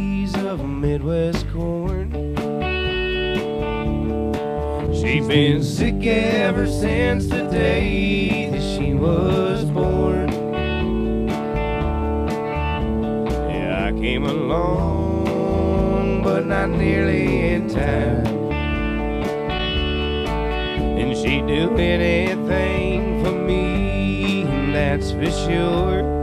maze of Midwest corn. She's been sick ever since the day that she was born. Yeah, I came along, but not nearly in time. And she'd do anything for me, that's for sure.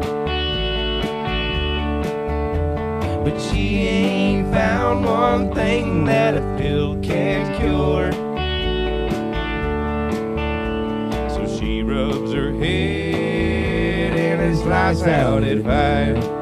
But she ain't found one thing that a pill can't cure. So she rubs her head and it slides out at 5.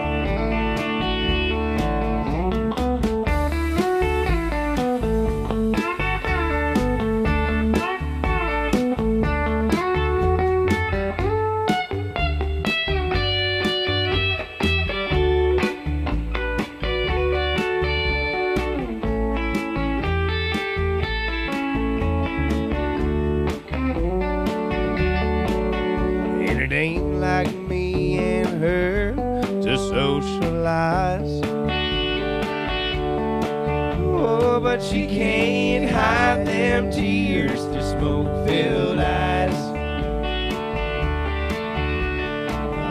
She can't hide them tears through smoke-filled eyes.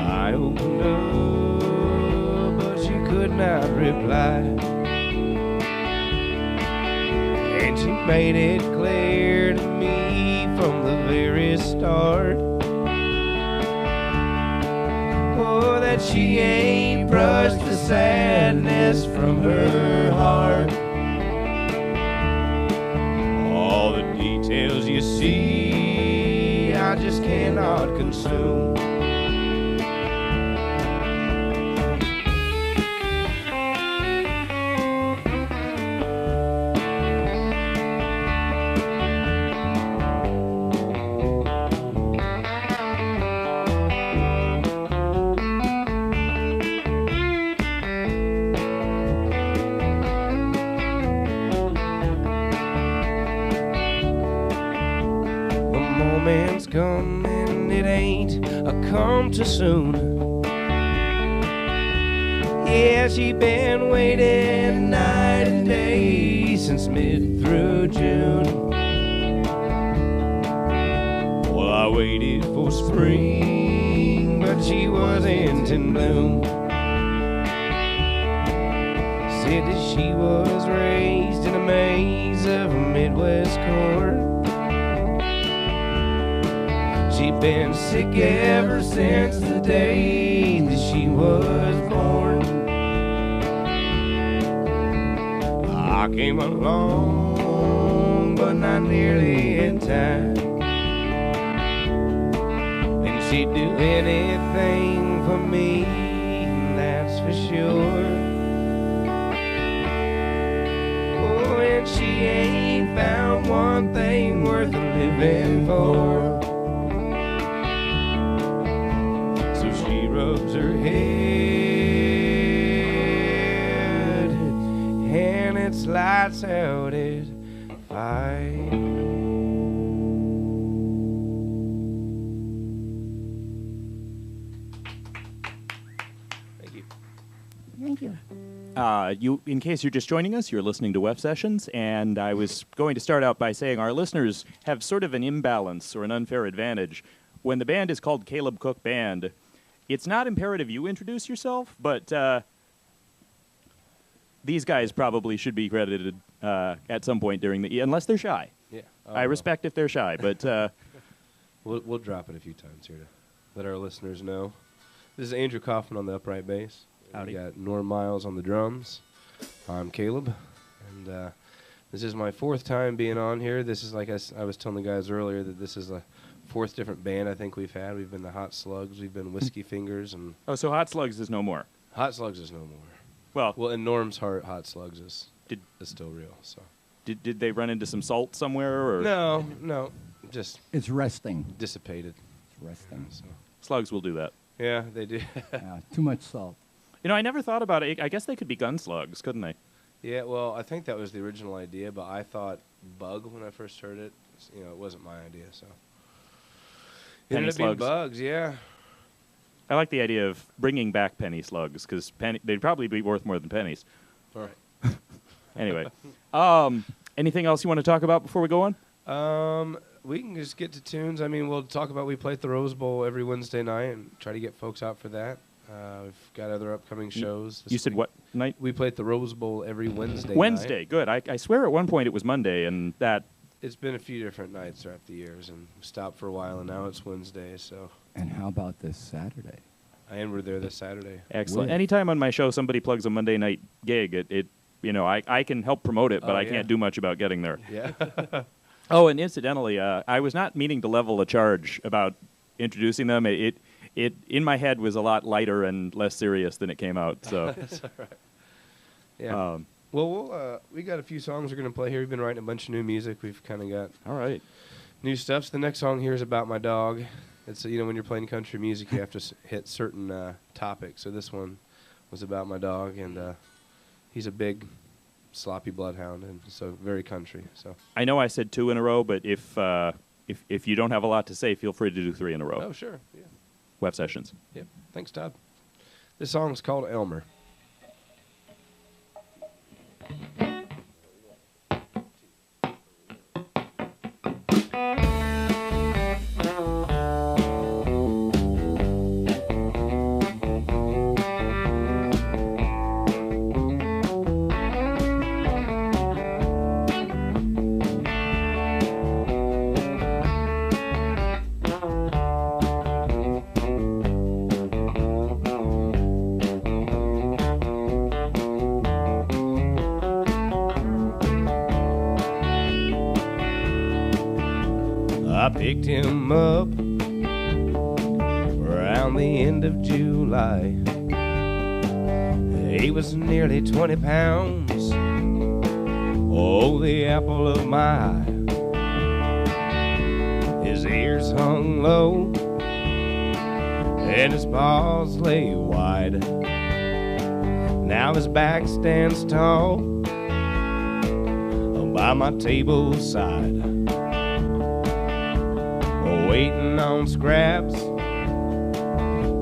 I opened up, but she could not reply. And she made it clear to me from the very start, oh, that she ain't brushed the sadness from her heart. Details you see, I just cannot consume. Coming, it ain't a come too soon. Yeah, she been waiting night and day since mid through June. Well, I waited for spring, but she wasn't in bloom. Said that she was raised in a maze of Midwest corn. She'd been sick ever since the day that she was born. I came along, but not nearly in time. And she'd do anything for me, that's for sure. Oh, and she ain't found one thing worth living for. Rubs her head and it slides out at 5. Thank you. Thank you. In case you're just joining us, you're listening to WEFT Sessions, and I was going to start out by saying our listeners have sort of an imbalance or an unfair advantage. When the band is called Caleb Cook Band, it's not imperative you introduce yourself, but these guys probably should be credited at some point during the... unless they're shy. Yeah. I respect if they're shy, but... We'll drop it a few times here to let our listeners know. This is Andrew Kaufman on the upright bass. Howdy. We got Norm Miles on the drums. I'm Caleb. And this is my 4th time being on here. This is, like I was telling the guys earlier, that this is a 4th different band I think we've had. We've been the Hot Slugs, we've been Whiskey Fingers, and Oh, so Hot Slugs is no more. Hot Slugs is no more. Well, in Norm's heart, Hot Slugs is still real. So did they run into some salt somewhere, or no, just It's resting. dissipated. It's resting. So Slugs will do that? yeah, they do. Too much salt. You know, I never thought about it. I guess they could be gun slugs, couldn't they? Yeah, well, I think that was the original idea, but I thought bug when I first heard it. You know, it wasn't my idea, so it ended up being bugs. Yeah. I like the idea of bringing back penny slugs, because they'd probably be worth more than pennies. All Anyway, anything else you want to talk about before we go on? right. We can just get to tunes. I mean, we'll talk about we play at the Rose Bowl every Wednesday night and try to get folks out for that. We've got other upcoming shows. You said what night? We play at the Rose Bowl every Wednesday. Wednesday. Night. Good. I swear at one point it was Monday, and that. It's been a few different nights throughout the years, and we stopped for a while, and now it's Wednesday. So, And how about this Saturday? and we're there this Saturday. Excellent. With- Anytime on my show somebody plugs a Monday night gig, I can help promote it, but Oh, I yeah. can't do much about getting there. Yeah. Oh, and incidentally, I was not meaning to level a charge about introducing them. It in my head was a lot lighter and less serious than it came out. So, Yeah. We got a few songs we're gonna play here. We've been writing a bunch of new music. We've kind of got all right. new stuff. So the next song here is about my dog. It's when you're playing country music, you have to hit certain topics. So this one was about my dog, and he's a big, sloppy bloodhound, and so very country. So. I know I said 2 in a row, but if you don't have a lot to say, feel free to do 3 in a row. Oh sure. Yeah. WEFT sessions. Yep. Thanks, Todd. This song's called Elmer. I picked him up around the end of July. He was nearly 20 pounds, oh, the apple of my eye. His ears hung low and his paws lay wide. Now his back stands tall by my table side, waiting on scraps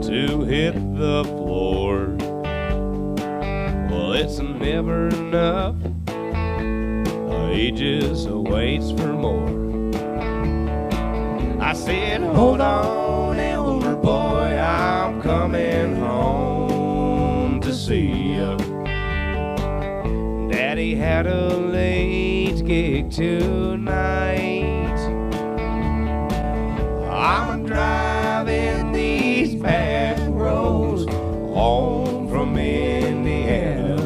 to hit the floor. Well, it's never enough, he just waits for more. I said, hold on, Elmer boy, I'm coming home to see ya. Daddy had a late gig tonight. I'm driving these back roads home from Indiana.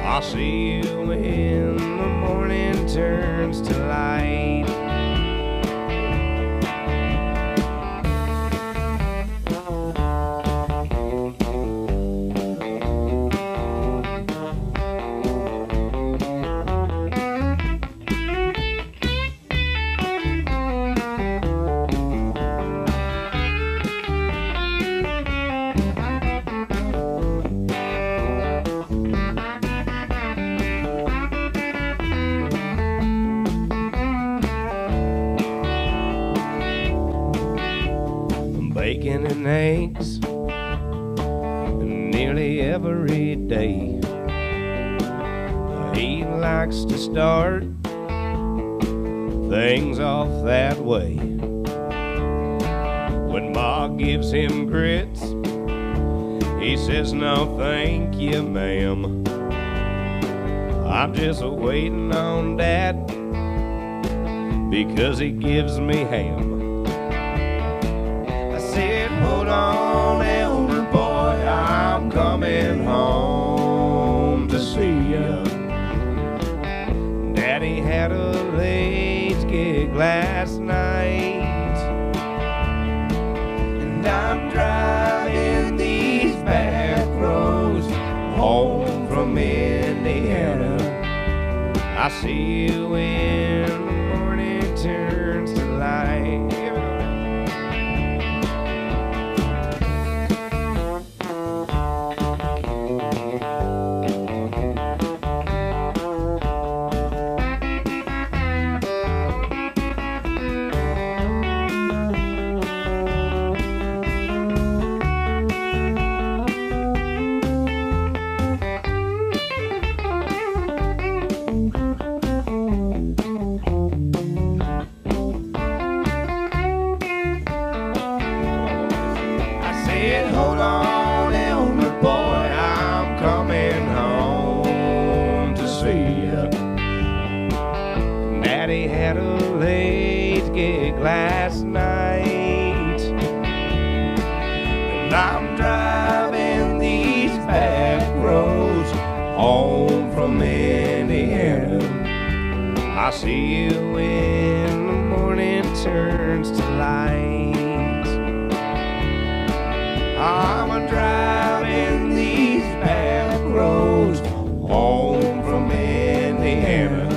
I'll see you when the morning turns to light. Bacon and eggs nearly every day. He likes to start things off that way. When Ma gives him grits, he says, no thank you, ma'am. I'm just waiting on Dad because he gives me ham. Hold on, Elmer boy, I'm coming home to see ya. Daddy had a late gig last night, and I'm driving these back roads home from Indiana. I see you when the morning turns to light. had a late gig last night, and I'm driving these back roads home from Indiana. I'll see you when the morning turns to light. I'm driving these back roads home from Indiana.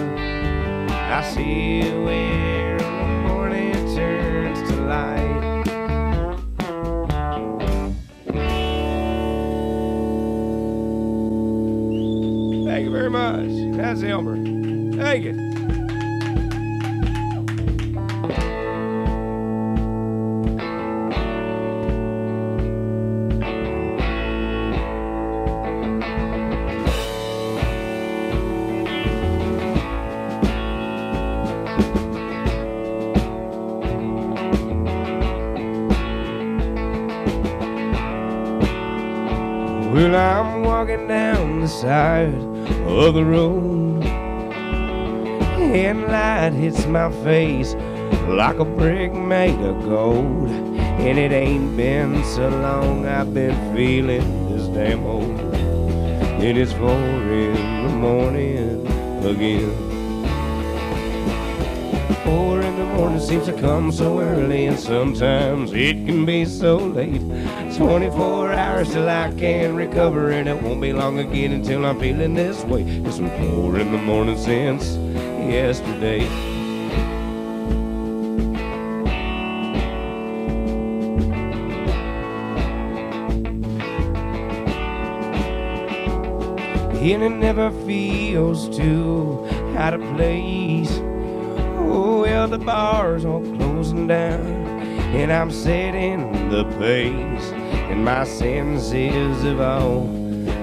I see you when the morning turns to light. Thank you very much. That's Elmer. Thank you. Well, I'm walking down the side of the road. Headlight hits my face like a brick made of gold. And it ain't been so long I've been feeling this damn old. And it's 4 in the morning again. 4 in the morning seems to come so early, and sometimes it can be so late. 24 hours till I can recover, and it won't be long again until I'm feeling this way. It's been 4 in the morning since yesterday. And it never feels too out of place. Oh, well, the bar's all closing down, and I'm setting the pace, and my senses have all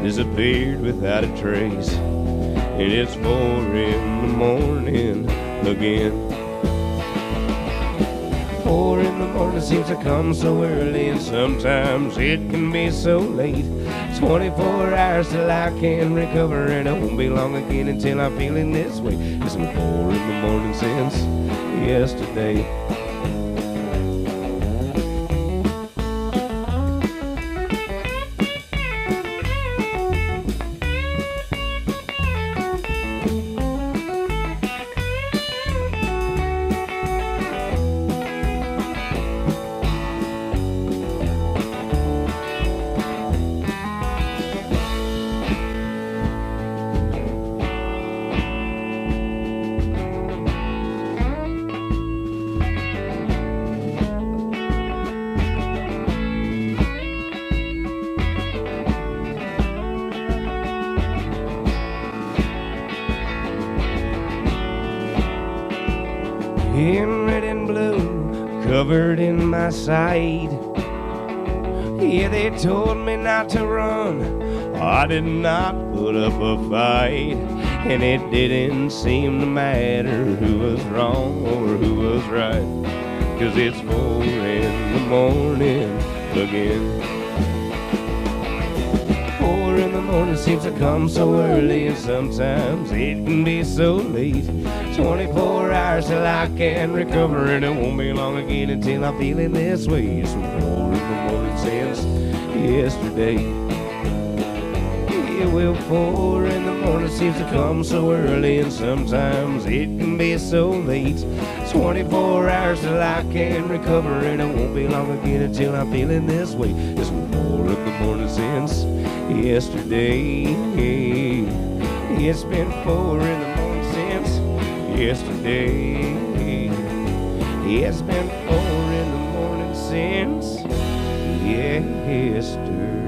disappeared without a trace. And it's 4 in the morning again. 4 in the morning seems to come so early, and sometimes it can be so late. 24 hours till I can recover, and it won't be long again until I'm feeling this way. It's been 4 in the morning since yesterday. In red and blue, covered in my sight. Yeah, they told me not to run. I did not put up a fight. And it didn't seem to matter who was wrong or who was right, 'cause it's 4 in the morning again. 4 in the morning seems to come so early, and sometimes it can be so late. 24 hours till I can recover, and it won't be long again until I'm feeling this way. It's 4 in the morning since yesterday. Yeah, well, 4 in the morning seems to come so early, and sometimes it can be so late. 24 hours till I can recover, and it won't be long again until I'm feeling this way. It's 4 in the morning since yesterday. It's been 4 in the morning since yesterday. It's been 4 in the morning since yesterday.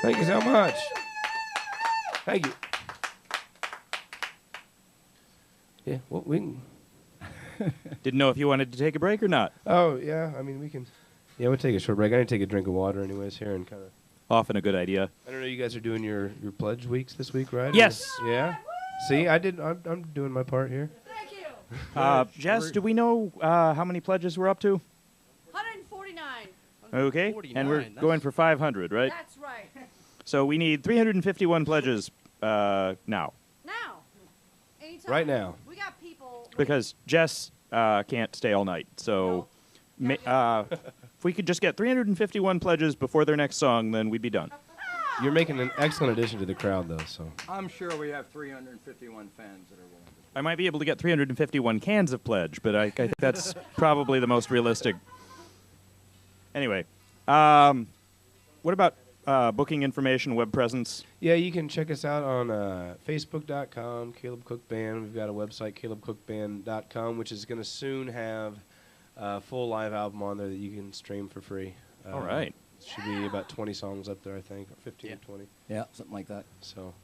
Thank you so much. Thank you. Yeah, well, we can. Didn't know if you wanted to take a break or not. Oh, yeah, I mean, we can. Yeah, we'll take a short break. I need to take a drink of water anyways here and kind of. Often a good idea. I don't know, you guys are doing your pledge weeks this week, right? Yes. Yeah? See, I'm doing my part here. Jess, do we know how many pledges we're up to? Okay, and we're going for 500, right? That's right. So we need 351 pledges now, Now. Anytime. Right now. We got people. because Jess can't stay all night. So if we could just get 351 pledges before their next song, then we'd be done. You're making an excellent addition to the crowd, though. So I'm sure we have 351 fans that are willing to. I might be able to get 351 cans of pledge, but I think that's probably the most realistic. Anyway, what about booking information, web presence? yeah, you can check us out on Facebook.com, Caleb Cook Band. We've got a website, CalebCookBand.com, which is going to soon have a full live album on there that you can stream for free. All right. Should be about 20 songs up there, I think, or 15 or 20. Yeah, something like that. So,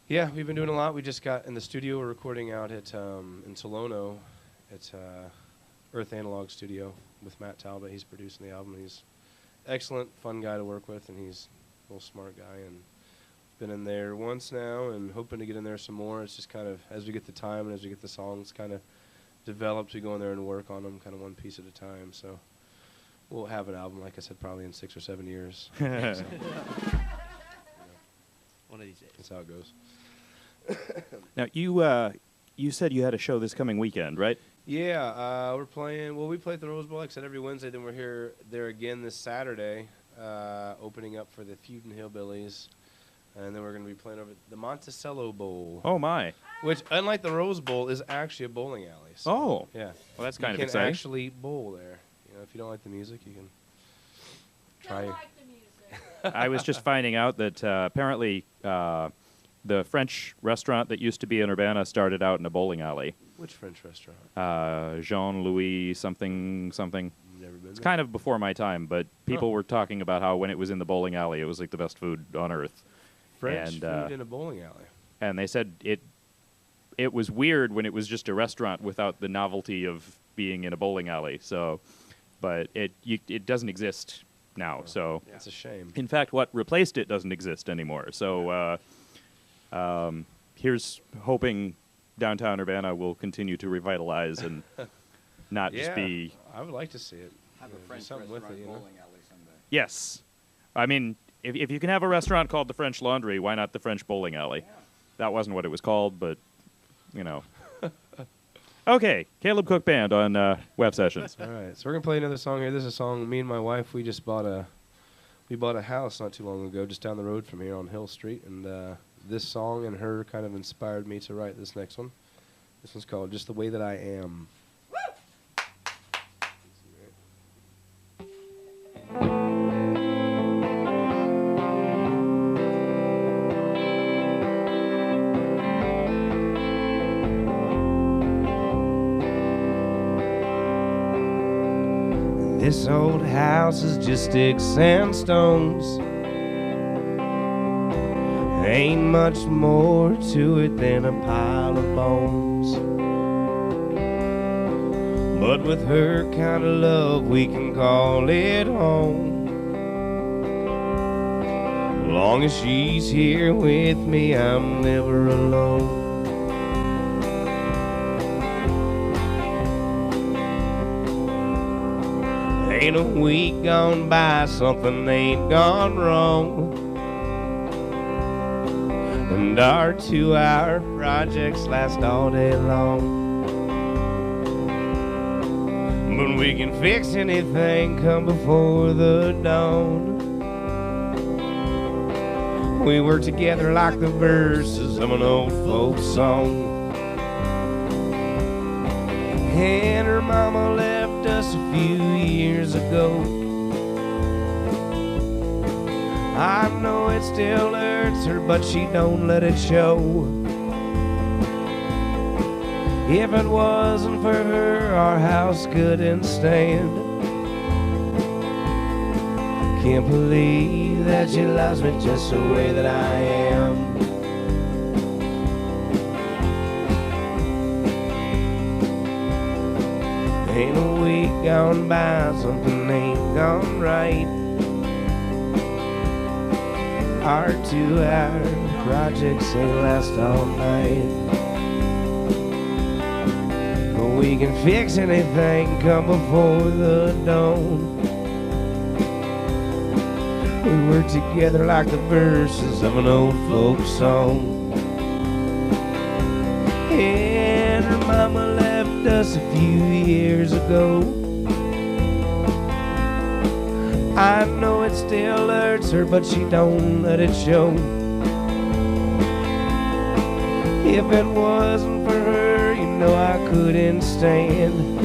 yeah, we've been doing a lot. We just got in the studio. We're recording out at in Tolono at Earth Analog Studio with Matt Talbot. He's producing the album. He's excellent, fun guy to work with, and he's a real smart guy. And been in there once now, and hoping to get in there some more. It's just kind of as we get the time and as we get the songs kind of developed, we go in there and work on them, kind of one piece at a time. So. We'll have an album, like I said, probably in 6 or 7 years. So, One of these days. that's how it goes. Now, you said you had a show this coming weekend, right? Yeah, we're playing. Well, we play at the Rose Bowl, like I said, every Wednesday. Then we're there again this Saturday, opening up for the Feudin Hillbillies. And then we're going to be playing over at the Monticello Bowl. Oh, my. Which, unlike the Rose Bowl, is actually a bowling alley. So, Oh. yeah. Well, that's kind you of can exciting. actually bowl there. You know, if you don't like the music, you can try. Don't like the music. I was just finding out that apparently the French restaurant that used to be in Urbana started out in a bowling alley. Which French restaurant? Jean-Louis something. Never been It's there. kind of before my time, but people were talking about how when it was in the bowling alley, it was like the best food on earth. French and, food in a bowling alley. And they said it was weird when it was just a restaurant without the novelty of being in a bowling alley. So, but it doesn't exist now. So, It's a shame. in fact, what replaced it doesn't exist anymore. So, here's hoping downtown Urbana will continue to revitalize and not just be. I would like to see it. Have You know, a do French something with restaurant it, you know? bowling alley someday. Yes, I mean, if you can have a restaurant called the French Laundry, why not the French Bowling Alley? Yeah. That wasn't what it was called, but you know. Okay, Caleb Cook Band on Web Sessions. All right, so we're gonna play another song here. This is a song me and my wife we just bought a house not too long ago, just down the road from here on Hill Street, and this song and her kind of inspired me to write this next one. This one's called "Just the Way That I Am." This old house is just sticks and stones. Ain't much more to it than a pile of bones. But with her kind of love, we can call it home. Long as she's here with me, I'm never alone. Ain't a week gone by, something ain't gone wrong. And our 2-hour projects last all day long. But we can fix anything come before the dawn. We work together like the verses of an old folk song. And her mama left us a few years ago. I know it still hurts her, but she don't let it show. If it wasn't for her, our house couldn't stand. Can't believe that she loves me just the way that I am. Ain't a week gone by, something ain't gone right. Our 2-hour projects ain't last all night. But we can fix anything come before the dawn. We were together like the verses of an old folk song. And her mama left us a few years ago. I know it still hurts her, but she don't let it show. If it wasn't for her, you know I couldn't stand.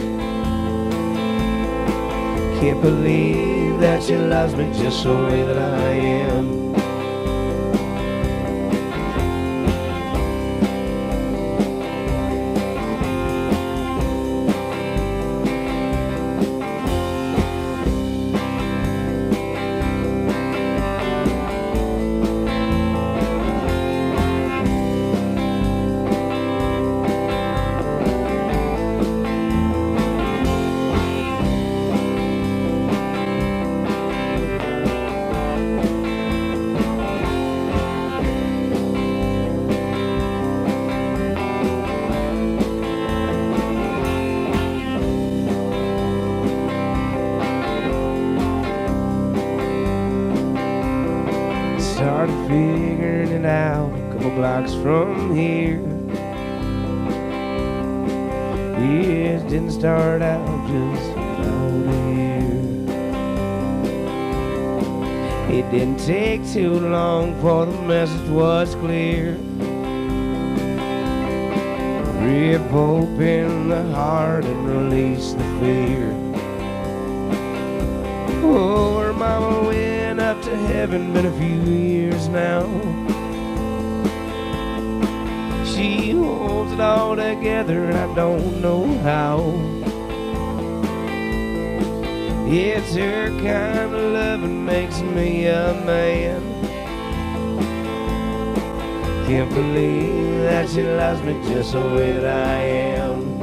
Can't believe that she loves me just the way that I am. Started figuring it out a couple blocks from here. It didn't start out just out here. It didn't take too long for the message was clear. Rip open the heart and release the fear. Oh, her mama went up to heaven, been a few years now. She holds it all together and I don't know how. It's her kind of loving makes me a man. Can't believe that she loves me just the way that I am.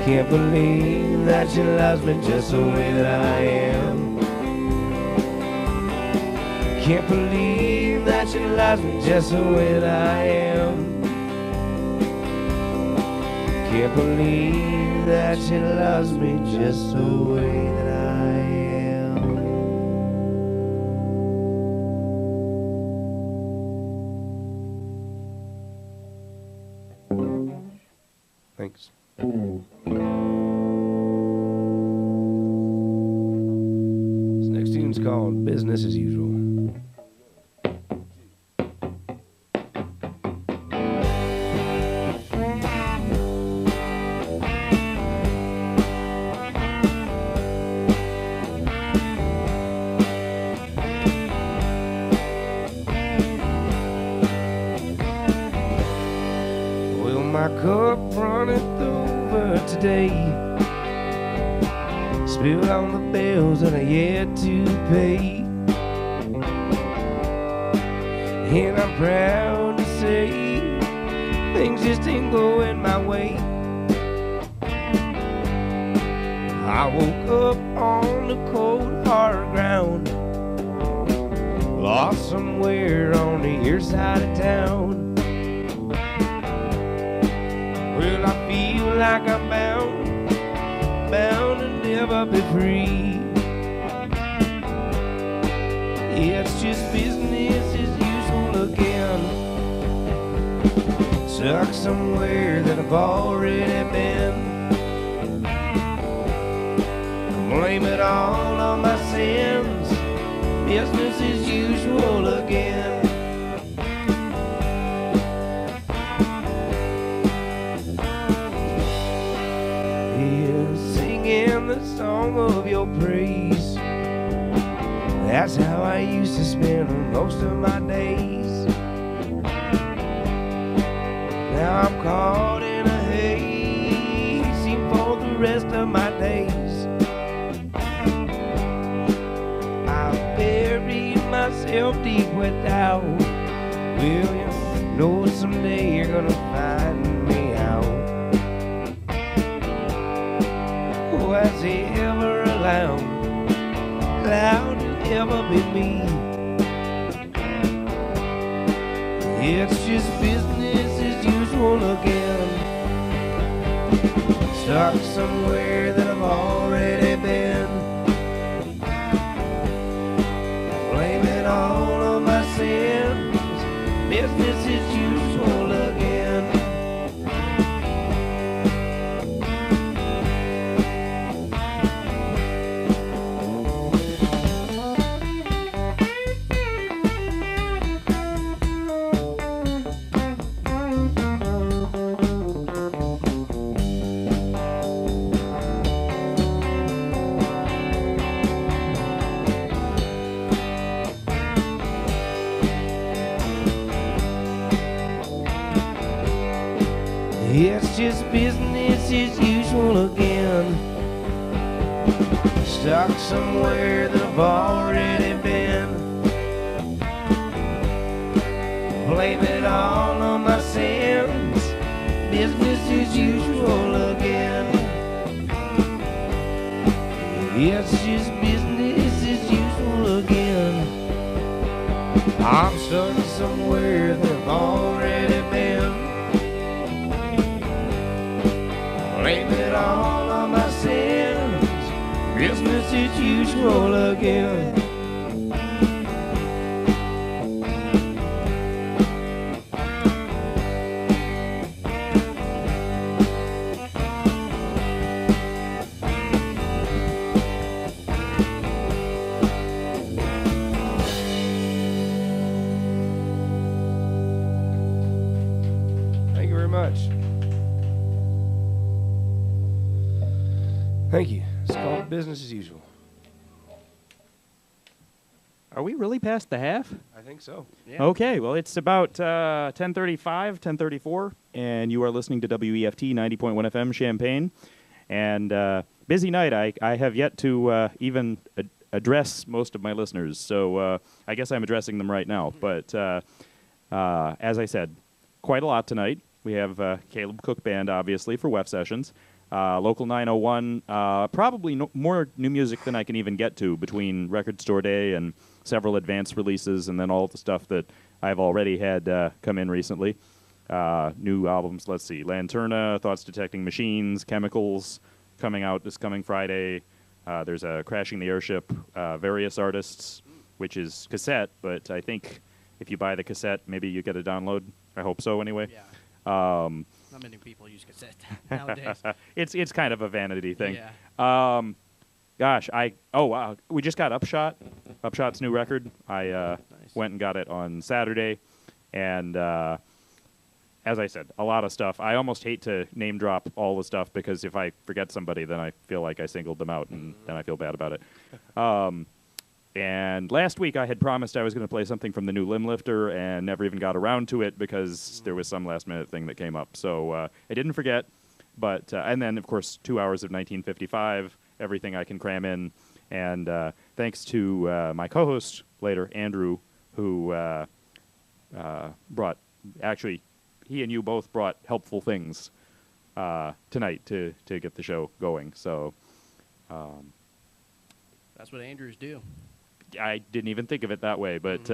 Can't believe that she loves me just the way that I am. Can't believe that she loves me just the way that I am. Can't believe that she loves me just the way that I am. Thanks. This next tune's called Business as Usual. Well, my cup runneth over today. Spilled on the bills that I yet to pay. And I'm proud to say things just ain't going my way. I woke up on the cold hard ground, lost somewhere on the ear side of town. Well, I feel like I'm bound to never be free. It's just business as usual again. Stuck somewhere that I've already been. Blame it all on my sins. Business as usual again. Singing the song of your praise. That's how I used to spend most of my days. Now I'm caught in a haze for the rest of my days. I've buried myself deep with doubt. Will you know someday you're gonna find me out? Was he ever allowed to ever be me? It's just business as usual again. Stuck somewhere that I've already been. It's just business as usual again. Stuck somewhere that I've already been. Blame it all on my sins. Business as usual again. It's just business as usual again. I'm stuck somewhere that I've already been. Blame it all on my sins. Business as usual again. Thank you very much. Thank you. It's called business as usual. Are we really past the half? I think so. Yeah. Okay, well, it's about 10:35, 10:34, and you are listening to WEFT 90.1 FM Champaign. And busy night. I have yet to even address most of my listeners, so I guess I'm addressing them right now. But as I said, quite a lot tonight. We have Caleb Cook Band, obviously, for WEFT sessions. Local 901, probably more new music than I can even get to between Record Store Day and several advanced releases, and then all the stuff that I've already had come in recently. New albums, let's see, Lanterna, Thoughts Detecting Machines, Chemicals, coming out this coming Friday. There's a Crashing the Airship, various artists, which is cassette, but I think if you buy the cassette, maybe you get a download. I hope so, anyway. Yeah. Not many people use cassette nowadays. It's kind of a vanity thing. Yeah. Gosh, wow, we just got Upshot. Upshot's new record. I Nice. went and got it on Saturday, and as I said, a lot of stuff. I almost hate to name drop all the stuff because if I forget somebody, then I feel like I singled them out, and then I feel bad about it. And last week I had promised I was going to play something from the new Limb Lifter and never even got around to it because there was some last-minute thing that came up. So I didn't forget. But and then, of course, 2 hours of 1955, everything I can cram in. And thanks to my co-host later, Andrew, who brought, actually, he and you both brought helpful things tonight to get the show going. So That's what Andrews do. I didn't even think of it that way, but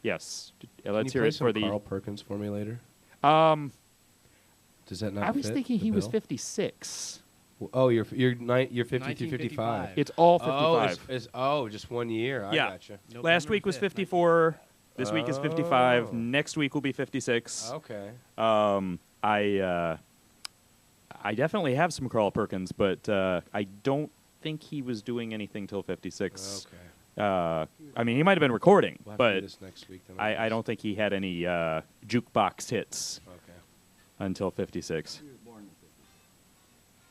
yes. Can Let's you hear play it some for the. Carl Perkins for me later? Does that not I was fit thinking the he was bill? 56. Oh, you're 50 through 55. 1955. It's all Oh, 55. it's just 1 year. I Yeah. gotcha. Last week was 54. This week is 55. Oh. Next week will be 56. Okay. I definitely have some Carl Perkins, but I don't think he was doing anything till 56. Okay. I mean, he might have been recording, We'll have to do but this next week then, I guess. don't think he had any jukebox hits Okay. until 56. He was born in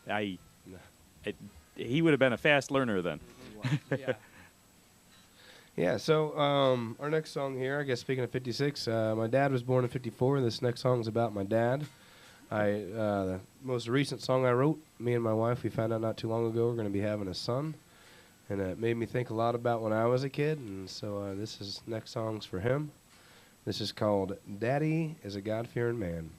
50. No. He would have been a fast learner then. Yeah. Yeah, so our next song here, I guess speaking of 56, my dad was born in 54. This next song's about my dad. The most recent song I wrote, me and my wife, we found out not too long ago we're going to be having a son. And it made me think a lot about when I was a kid. And so this is next song's for him. This is called Daddy is a God-Fearing Man.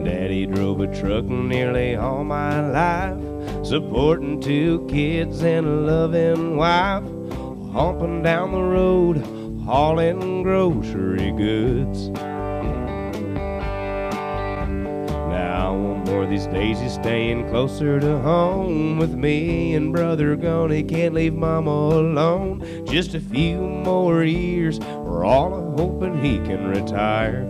Daddy drove a truck nearly all my life, supporting 2 kids and a loving wife, humping down the road, hauling grocery goods. Now one more of these days he's staying closer to home with me, and brother gone, he can't leave mama alone. Just a few more years, we're all hoping he can retire.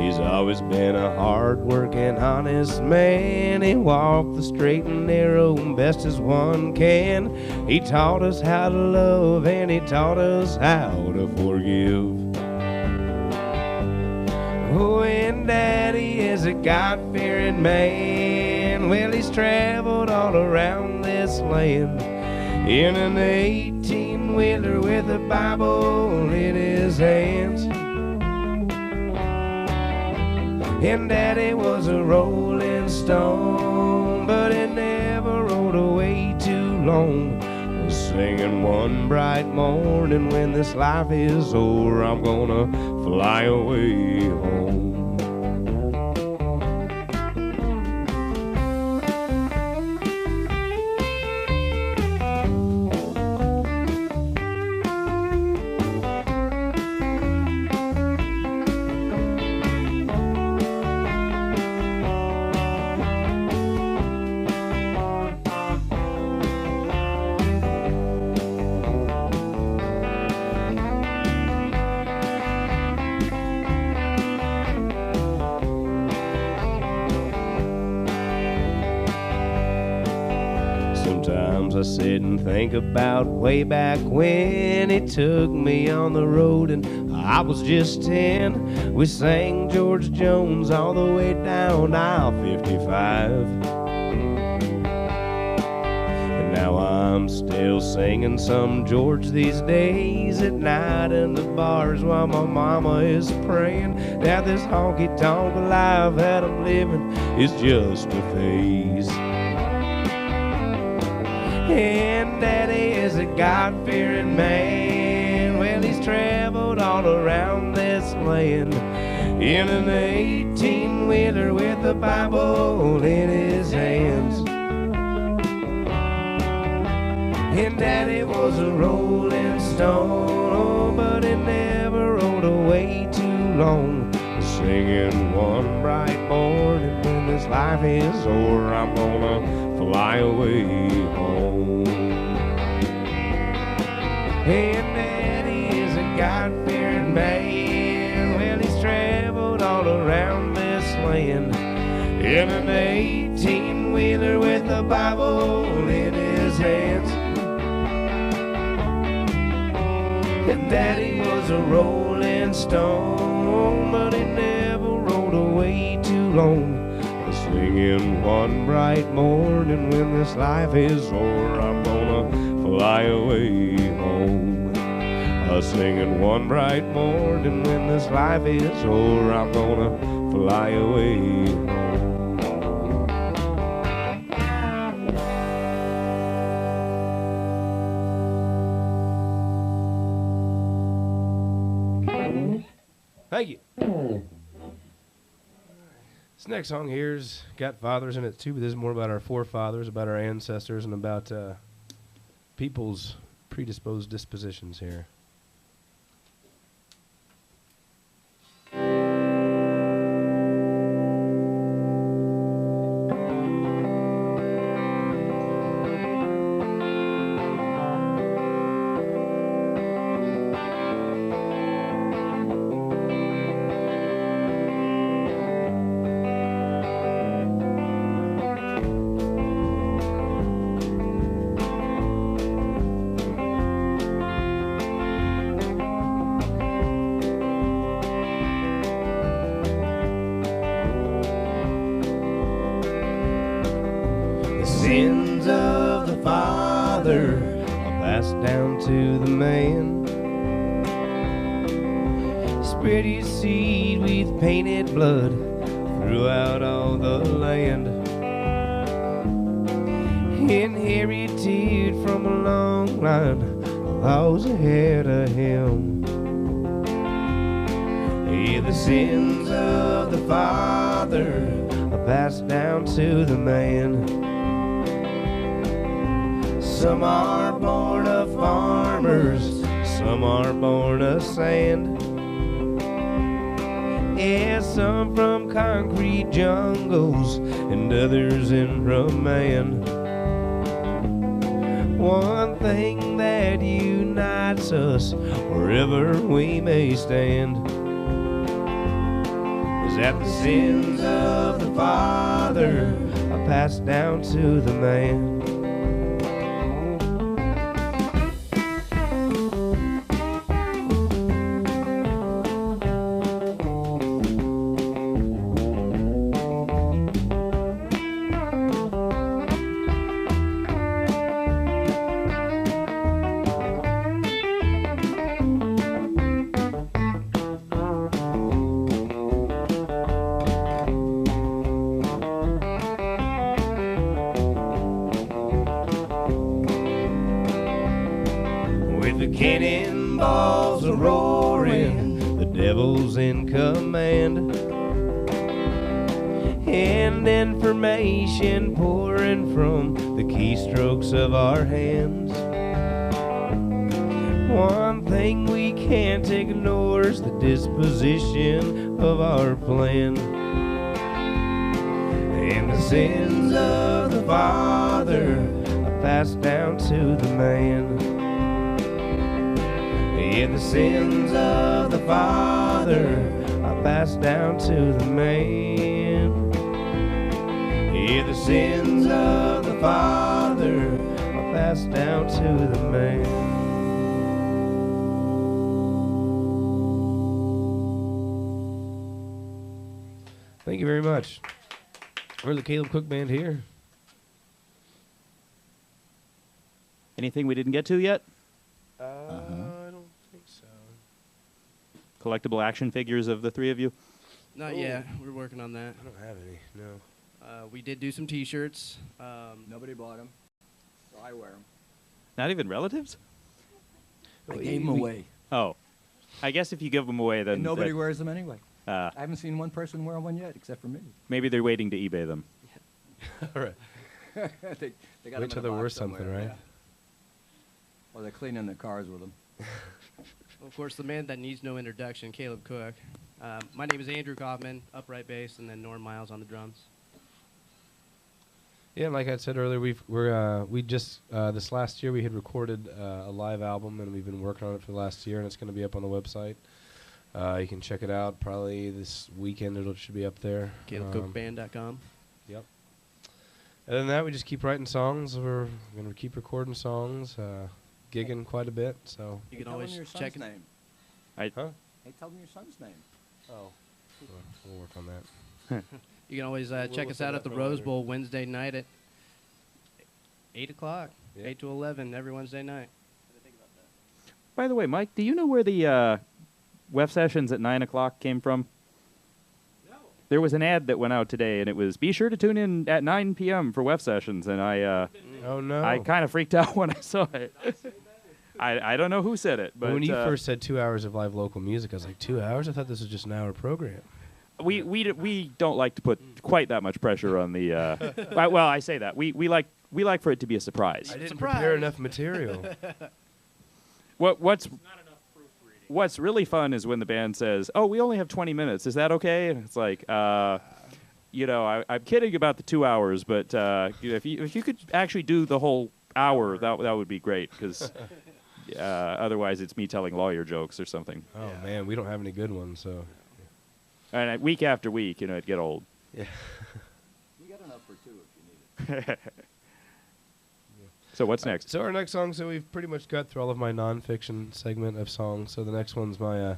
He's always been a hard-working, honest man. He walked the straight and narrow best as one can. He taught us how to love and he taught us how to forgive. Oh, and Daddy is a God-fearing man. Well, he's traveled all around this land in an 18-wheeler with a Bible in his hands. And Daddy was a rolling stone, but he never rode away too long. Was singing one bright morning, when this life is over, I'm gonna fly away home. Sometimes I sit and think about way back when he took me on the road and I was just 10. We sang George Jones all the way down aisle 55. And now I'm still singing some George these days at night in the bars while my mama is praying that this honky-tonk life that I'm living is just a phase. And Daddy is a God-fearing man. Well, he's traveled all around this land in an 18-wheeler with the Bible in his hands. And Daddy was a rolling stone, but he never rode away too long. Singing one bright morning, when this life is o'er, I'm gonna fly away home. And Daddy is a God-fearing man. Well, he's traveled all around this land in an 18-wheeler with the Bible in his hands. And Daddy was a rolling stone, but he never rode away too long. Singing one bright morning, when this life is o'er, I'm gonna fly away home. Singing one bright morning, when this life is o'er, I'm gonna fly away home. Thank you. This next song here's got fathers in it too, but this is more about our forefathers, about our ancestors, and about people's predisposed dispositions here. Sins of the father are passed down to the man. Spread his seed with painted blood throughout all the land. Inherited from a long line of those ahead of him. Yeah, the sins of the father are passed down to the man. Some are born of farmers, some are born of sand. Yeah, some from concrete jungles and others in from man. One thing that unites us wherever we may stand is that the sins of the father are passed down to the man. Cannonballs are roaring, the devil's in command, and information pouring from the keystrokes of our hands. One thing we can't ignore is the disposition of our plan, and the sins of the father are passed down to the man. Yeah, the sins of the father are passed down to the man. Yeah, the sins of the father are passed down to the man. Thank you very much. We're the Caleb Cook Band here. Anything we didn't get to yet? I don't think so. Collectible action figures of the three of you? Not yet. We're working on that. I don't have any, no. We did do some T-shirts. Nobody bought them, so I wear them. Not even relatives? I gave them away. Oh. I guess if you give them away, then And nobody wears them anyway. uh, I haven't seen one person wear one yet, except for me. maybe they're waiting to eBay them. All right. they got Wait them till in a they're box worth something, somewhere, right? yeah. Well, they're cleaning their cars with them. Well, of course, the man that needs no introduction, Caleb Cook. My name is Andrew Kaufman, upright bass, and then Norm Miles on the drums. Yeah, like I said earlier, we just this last year we had recorded a live album, and we've been working on it for the last year, and it's going to be up on the website. You can check it out probably this weekend. It should be up there. CalebCookBand.com. Yep. Other than that, we just keep writing songs. We're going to keep recording songs, gigging quite a bit. So You Hey, can tell them always your check son's it. name. Huh? Hey, tell them your son's name. Oh, we'll work on that. You can always check look us at out that at the for Rose later. Bowl Wednesday night at 8 o'clock, Yeah. 8 to 11 every Wednesday night. By the way, Mike, do you know where the WEF sessions at 9 o'clock came from? No. There was an ad that went out today, and it was, be sure to tune in at 9 p.m. for WEF sessions, and I Oh no! kind of freaked out when I saw it. I don't know who said it, but when you first said 2 hours of live local music, I was like, 2 hours? I thought this was just an hour program. we don't like to put quite that much pressure on the. Well, I say that we like for it to be a surprise. I didn't Surprise. prepare enough material. What's really fun is when the band says, "Oh, we only have 20 minutes. Is that okay?" And it's like, you know, I'm kidding about the 2 hours, but if you could actually do the whole hour, that would be great, because otherwise it's me telling lawyer jokes or something. Oh man, we don't have any good ones, so And week after week, you know, it'd get old. yeah. We got enough for two if you need it. So what's next? So our next song, so we've pretty much got through all of my nonfiction segment of songs. So the next one's my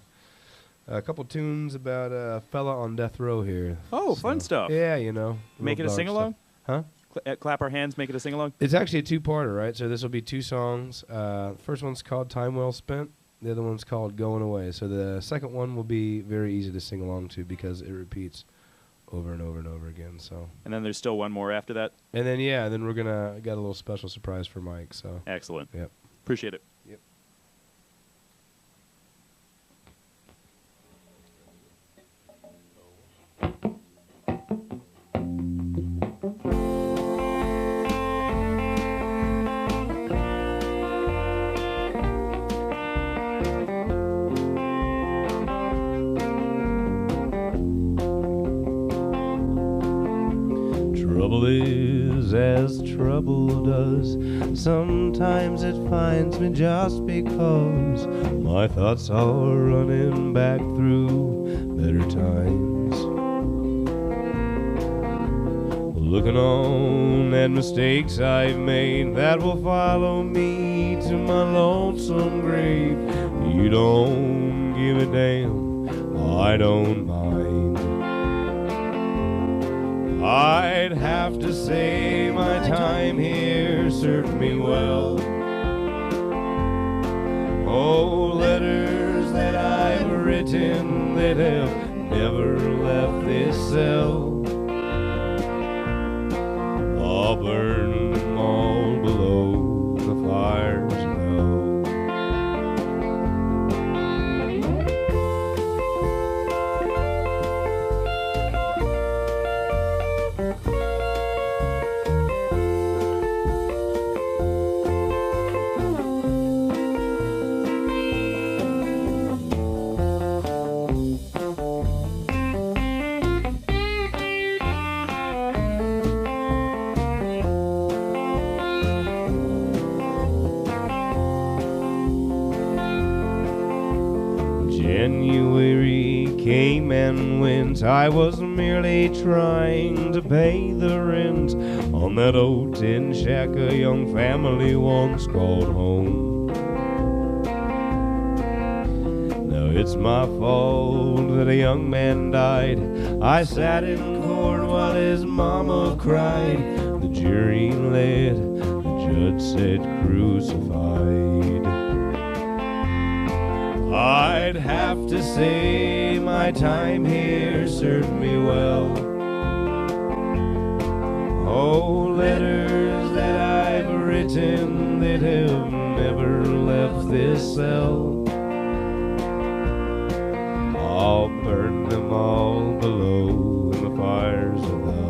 a couple tunes about a fella on death row here. Oh, fun So, stuff. Yeah, you know. Make it real a dark sing-along? stuff. Huh? Clap our hands, make it a sing-along? It's actually a two-parter, right? So this will be two songs. The first one's called Time Well Spent. The other one's called Going Away. So the second one will be very easy to sing along to because it repeats over and over and over again. So And then there's still one more after that? and then then we're gonna got a little special surprise for Mike. So Excellent. yep. Appreciate it. Yep. Trouble is as trouble does. Sometimes it finds me just because my thoughts are running back through better times. looking on at mistakes I've made that will follow me to my lonesome grave. You don't give a damn, I don't mind. I'd have to say my time here served me well. Oh, letters that I've written that have never left this cell, I'll burn them all below the fires of hell. January came and went, I was merely trying to pay the rent on that old tin shack a young family once called home. Now it's my fault that a young man died. I sat in court while his mama cried. The jury led, the judge said crucified. I'd have to say my time here served me well. Oh, letters that I've written that have never left this cell, I'll burn them all below in the fires of hell.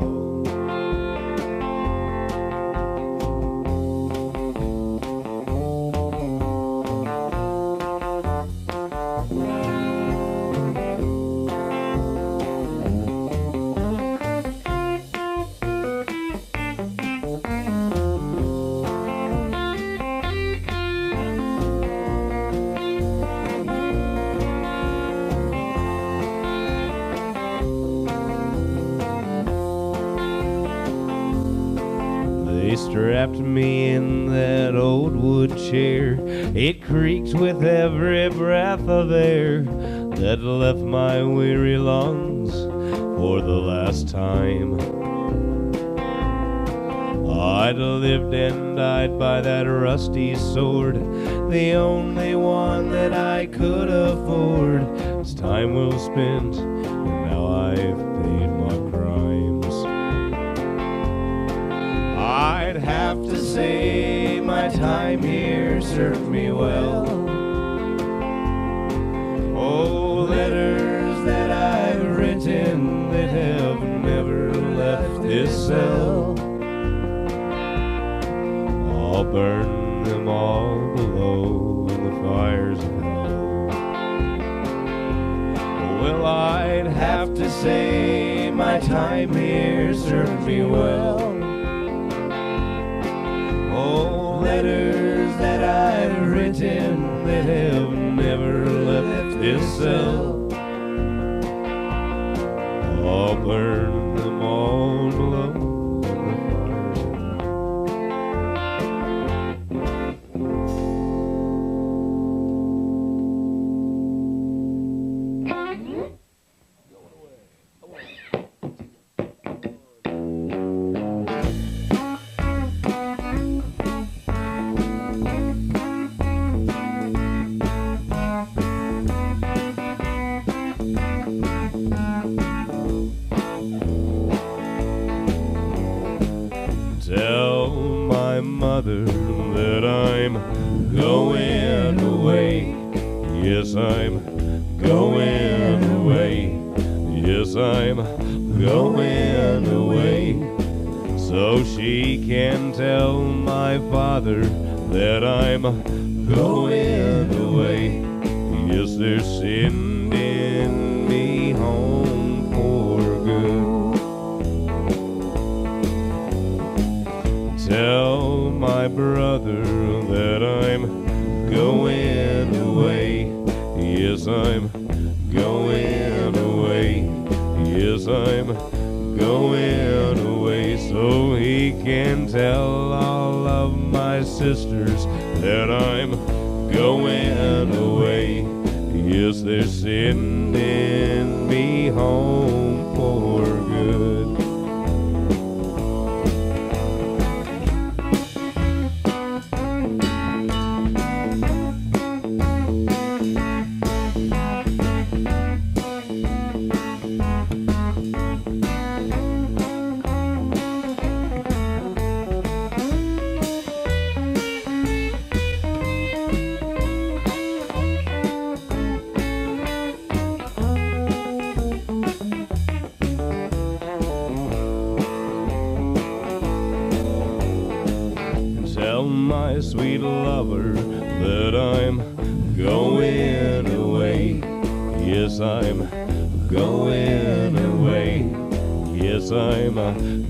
They strapped me in that old wood chair. It creaked with every breath of air that left my weary lungs for the last time. I'd lived and died by that rusty sword, the only one that I could afford. It's time well spent, and now I've paid my crimes. I'd have to say my time here served me well. Oh, letters that I've written that have never left this cell, I'll burn them all below in the fires of hell. Well, I'd have to say my time here served me well. Oh, letters that I've written that have never left this cell, I'll burn them all below in the fires of Tell my mother that I'm going away. Yes, I'm going away. Yes, I'm going away. So she can tell my father that I'm going away. Yes, they're sending me home for good. Tell my brother that I'm going away. Yes, I'm going away. Yes, I'm going away. So she can tell all of my sisters that I'm going away. Yes, they're sending me home for good. Tell my sweet lover that I'm going away. Yes, I'm going away. Yes, I'm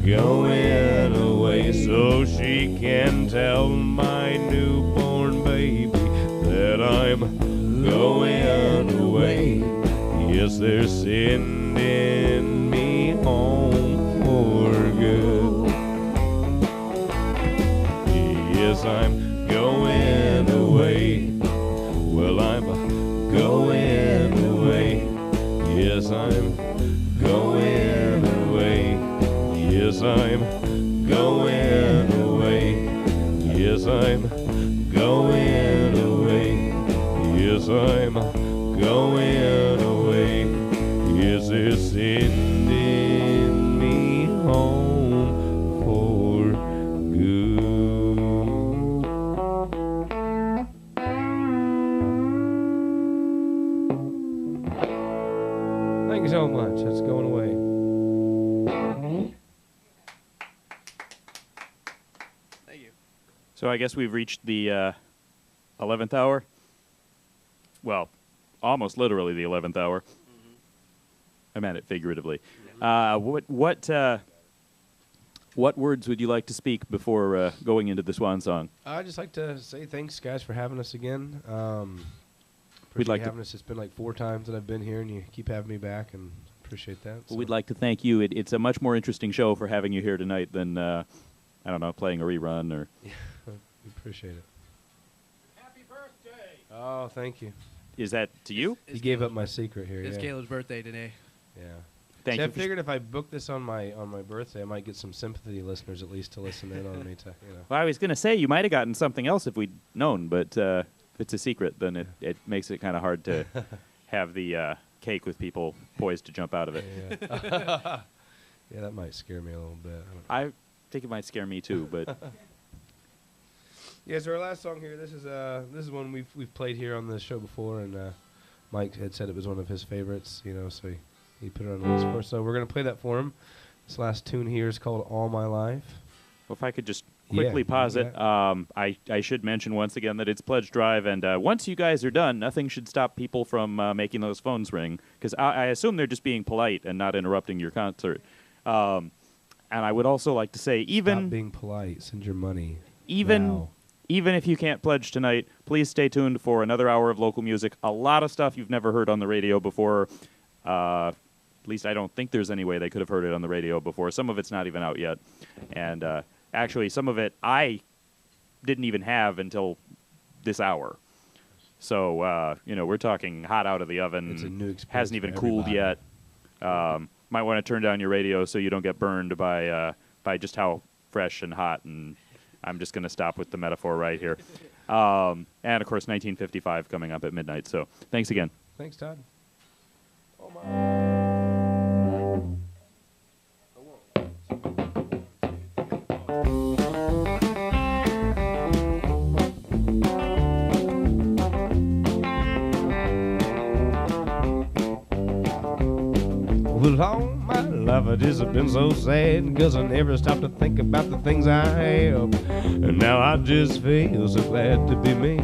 going away. So she can tell my newborn baby that I'm going away. Yes, they're sending me home for good. Yes, I'm going away. Well, I'm going away. Yes, I'm going away. Yes, I'm going away. Yes, I'm going away. Yes, I'm going away. Yes, they're sending me home for good. Thank you so much. It's going away. Thank you. So I guess we've reached the 11th hour. Well, almost literally the 11th hour. I meant it figuratively. What words would you like to speak before going into the swan song? I'd just like to say thanks, guys, for having us again. We'd like to- having us. It's been like 4 times that I've been here, and you keep having me back, and appreciate that. Well, we'd like to thank you. It's a much more interesting show for having you here tonight than, I don't know, playing a rerun or... We appreciate it. Happy birthday! Oh, thank you. Is that to you? You gave up my secret here. It's Yeah. Caleb's birthday today. Yeah. Thank See, you. I figured if I booked this on my birthday, I might get some sympathy listeners at least to listen in on me. Well, I was going to say you might have gotten something else if we'd known, but if it's a secret, then it makes it kind of hard to have the cake with people poised to jump out of it. Yeah. Yeah, that might scare me a little bit. I think it might scare me too, but Yeah, so our last song here. This is one we've played here on the show before, and Mike had said it was one of his favorites. So he put it on the list for us. So we're gonna play that for him. This last tune here is called "All My Life." well, if I could just quickly Yeah, pause it, I should mention once again that it's Pledge Drive, and once you guys are done, nothing should stop people from making those phones ring, because I assume they're just being polite and not interrupting your concert. And I would also like to say, Stop even being polite. Send your money. even now. even if you can't pledge tonight, please stay tuned for another hour of local music. A lot of stuff you've never heard on the radio before. At least I don't think there's any way they could have heard it on the radio before. Some of it's not even out yet. And actually, some of it I didn't even have until this hour. So, we're talking hot out of the oven. It's a new experience Hasn't even for cooled everybody. yet. Might want to turn down your radio so you don't get burned by just how fresh and hot, and I'm just going to stop with the metaphor right here. And, of course, 1955 coming up at midnight. So thanks again. Thanks, Todd. Oh my. Well, all my life I just have been so sad, 'cause I never stopped to think about the things I have. And now I just feel so glad to be me.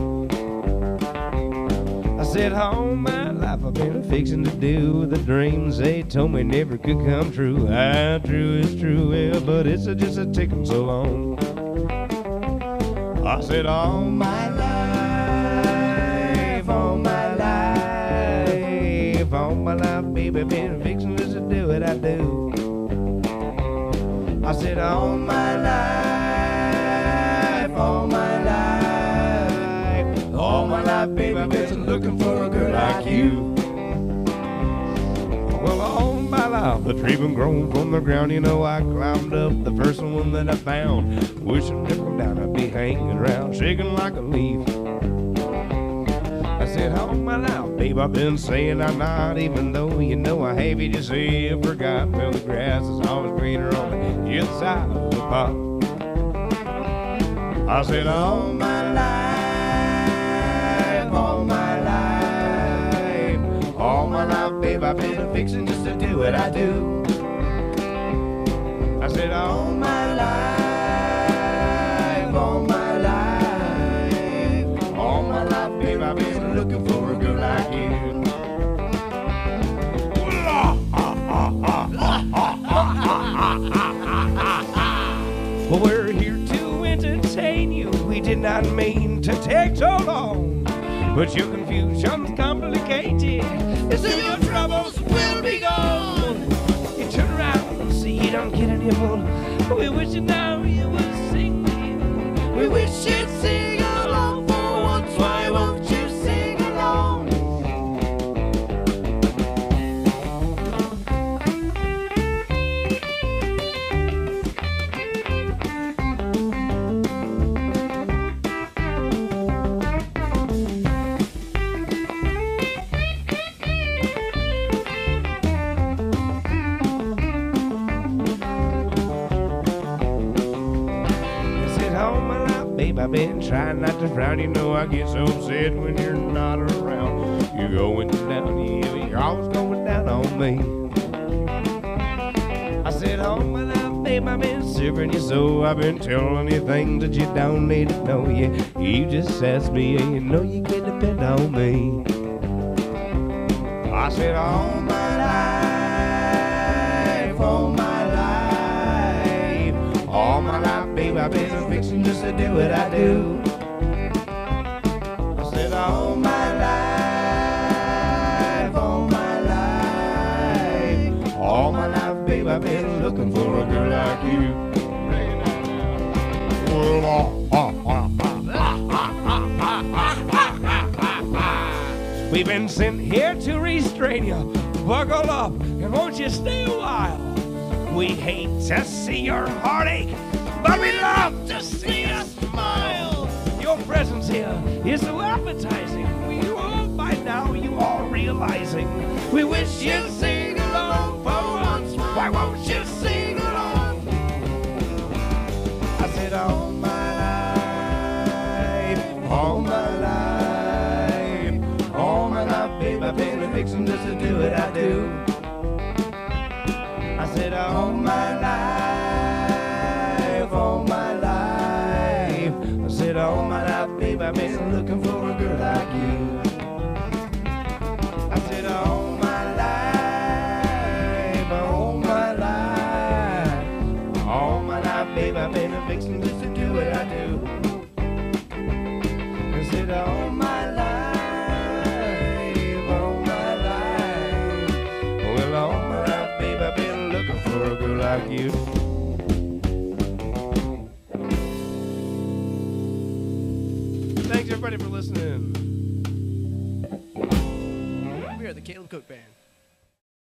I said all my life I've been fixing to do the dreams they told me never could come true. True is true, yeah, but it's just a taking so long. I said all my life, all my life, baby, been fixing just to do what I do. I said, all my life, all my life, all my life, baby, I've been looking for a girl like you. Well, all my life, the tree been grown from the ground. You know, I climbed up the first one that I found. Wishing nickel down, I'd be hanging around, shaking like a leaf. I said, all my life, babe, I've been saying I'm not, even though you know I have you to say I forgot. Well, the grass is always greener on the inside of the pot. I said, all my life, all my life, all my life, babe, I've been fixing just to do what I do. I said, all my life, all my life, all my life, babe, I've been looking for a girl like you. Well, we're here to entertain you. We did not mean to take so long, but your confusion's complicated, and soon your troubles will be gone. You turn around and see you don't get any more. We wish you now you would sing to you. We wish you'd sing along for once. Why won't you sing along? I've been trying not to frown. You know I get so upset when you're not around. You're going down, yeah, you're always going down on me. I said, all my life, babe, I've been serving you so. I've been telling you things that you don't need to know. Yeah, you just ask me, and you know you can depend on me. I said, all my life, all my life, all my life, babe, I've been fixing just to do what I do. I said, all my life, all my life, all my life, babe, I've been looking for a girl like you. We've been sent here to restrain you. Buckle up, and won't you stay a while? We hate to see your heartache, but we love to see you smile. Your presence here is so appetizing. You all by now you are realizing. We wish you'd sing along for once. Why won't you sing along? I said, all my life, all my life, all my life, babe, I've been fixing just to do what I do. I said, all my life, all my life, I said, all my life, babe, I've been looking for a girl like you. I said, all my life, all my life, all my life, babe, I've been fixing just to do what I do. I said, all my life, all my life, well, all my life, babe, I've been looking for a girl like you. Thanks everybody for listening. We are the Caleb Cook Band.